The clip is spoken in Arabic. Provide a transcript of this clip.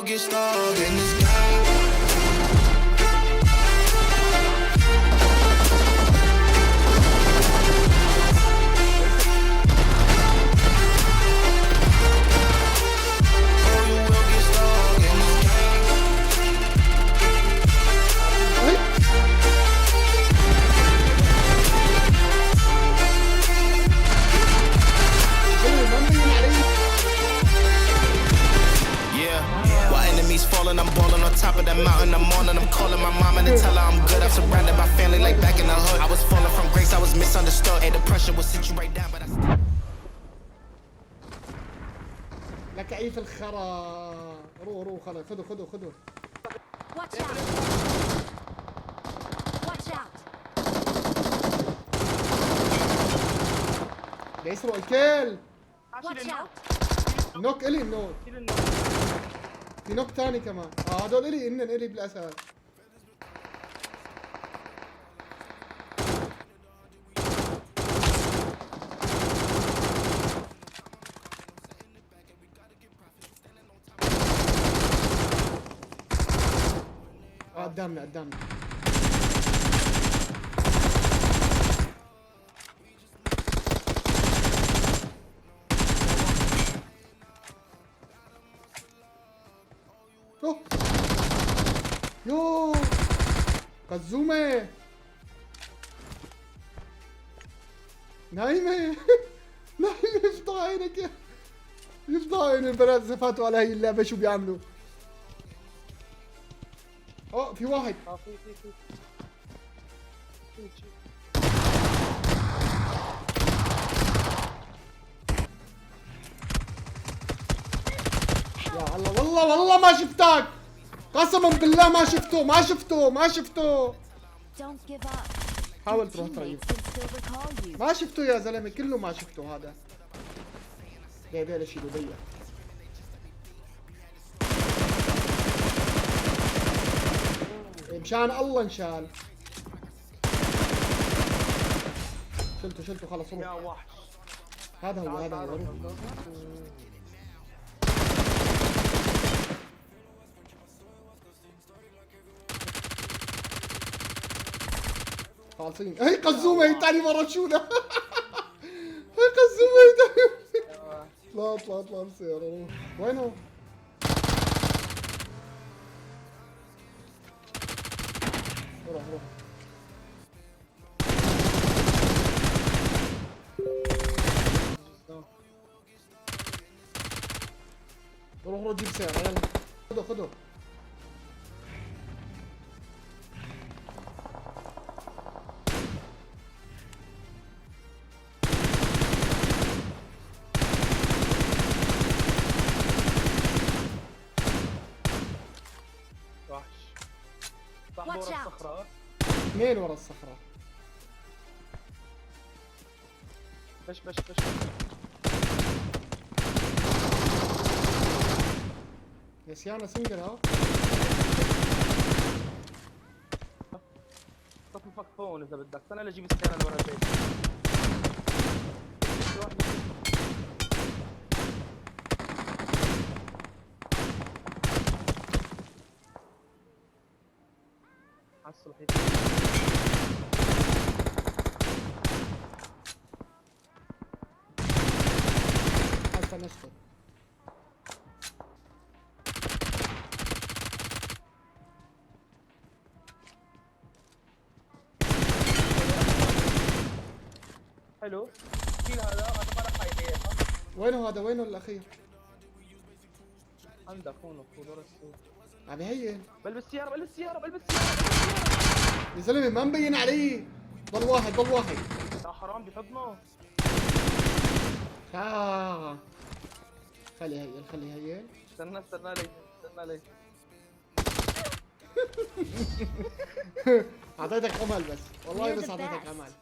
get stuck in this game. Falling, I'm balling on top of that mountain. I'm on and I'm calling my mom and tell her I'm good. I'm surrounded by family like back in the hood. I was falling from grace, I was misunderstood. And the pressure will sit you right down, but I لك عيف الخرا. روح خلاص، خذوا. Watch out. Watch out. بيسرقوا الكل. Watch out. نوك الي النوك. في نوك تاني كمان. هدول الي الي بالاساس. قدامنا يو قزومة نايمة يفتح عينك يفتح عين البنات زفاتوا على هي اللعبة شو بيعملوا. في واحد. يا الله والله ما شفتك، قسما بالله ما شفته. حاول تروح طيب. ما شفته يا زلمه، كله ما شفته. هذا ليه شيء ضيق. مشان الله انشال. شلته خلص روح. يا وحش هذا هو روح. خالصين. هي قزومه هي تاني مره تشونا. هي قزومه هي تاني. اطلع بالسياره. وينه؟ روح جيب سياره يلا. خذه ورا الصخرة. اثنين ورا الصخرة. بش نسيانا سنجل ها. طف الفكفون اذا بدك. انا اللي اجيب السيارة اللي ورا البيت. الصبحية حتى نسكت. حلو. شيل هذا ما راح يحيى. وينه الاخير؟ عندك هون ورا السوق. عم يهين. بلبس سيارة يا زلمه ما مبين علي. ضل واحد. يا حرام بحضنه. خلي هين. استنى لي. اعطيتك امل بس والله، بس اعطيتك امل.